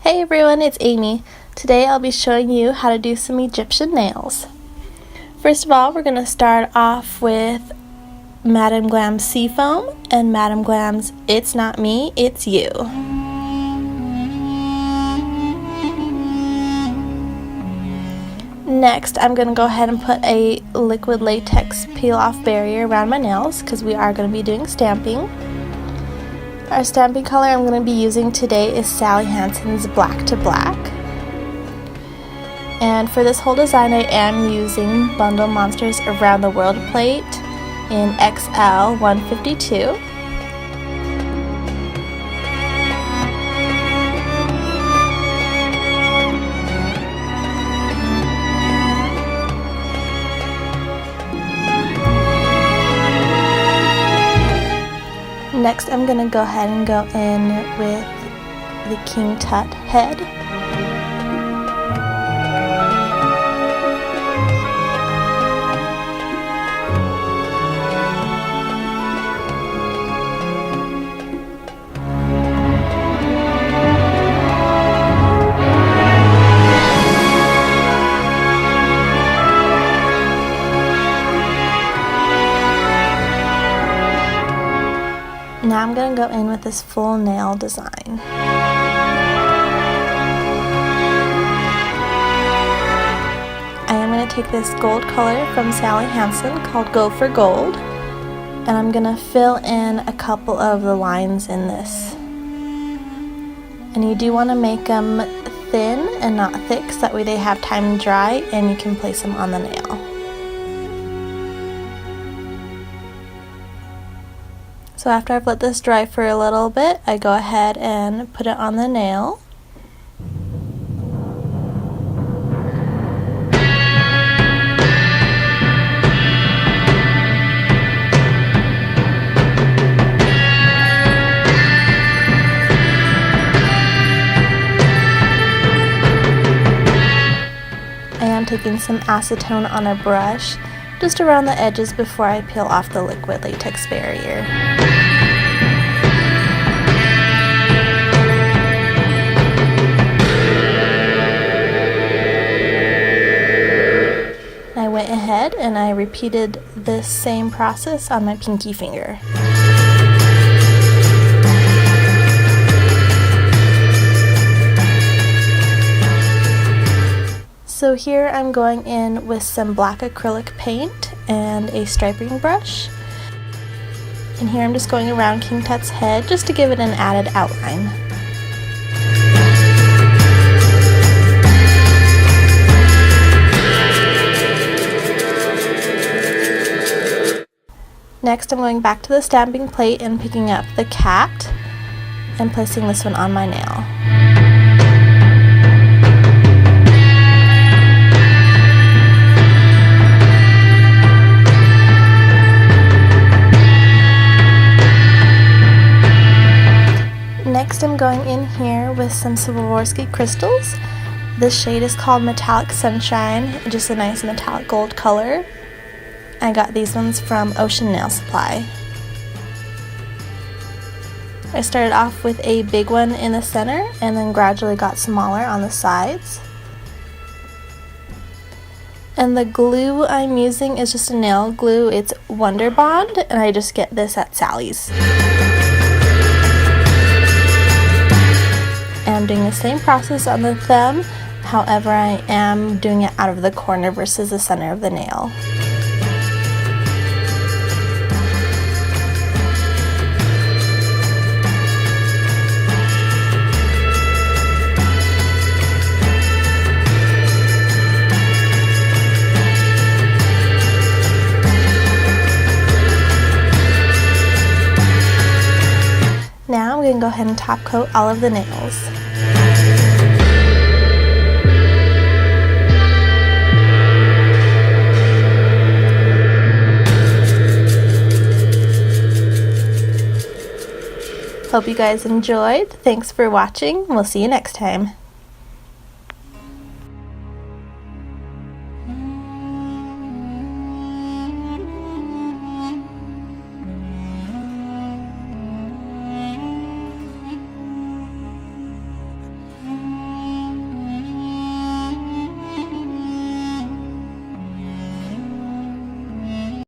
Hey everyone, it's Amy. Today I'll be showing you how to do some Egyptian nails. First of all, we're going to start off with Madam Glam's Seafoam and Madam Glam's It's Not Me, It's You. Next, I'm going to go ahead and put a liquid latex peel-off barrier around my nails because we are going to be doing stamping. Our stamping color I'm going to be using today is Sally Hansen's Black to Black. And for this whole design I am using Bundle Monsters Around the World plate in XL 152. Next, I'm going to go ahead and go in with the King Tut head. Now I'm going to go in with this full nail design. I am going to take this gold color from Sally Hansen called Go for Gold, and I'm going to fill in a couple of the lines in this. And you do want to make them thin and not thick so that way they have time to dry and you can place them on the nail. So after I've let this dry for a little bit, I go ahead and put it on the nail. I am taking some acetone on a brush just around the edges before I peel off the liquid latex barrier. I went ahead and I repeated this same process on my pinky finger. So here I'm going in with some black acrylic paint and a striping brush. And here I'm just going around King Tut's head just to give it an added outline. Next I'm going back to the stamping plate and picking up the cat and placing this one on my nail. Next I'm going in here with some Swarovski crystals. This shade is called Metallic Sunshine, just a nice metallic gold color. I got these ones from Ocean Nail Supply. I started off with a big one in the center and then gradually got smaller on the sides. And the glue I'm using is just a nail glue. It's Wonder Bond and I just get this at Sally's. And I'm doing the same process on the thumb, however I am doing it out of the corner versus the center of the nail. Now I'm going to go ahead and top coat all of the nails. Hope you guys enjoyed. Thanks for watching. We'll see you next time.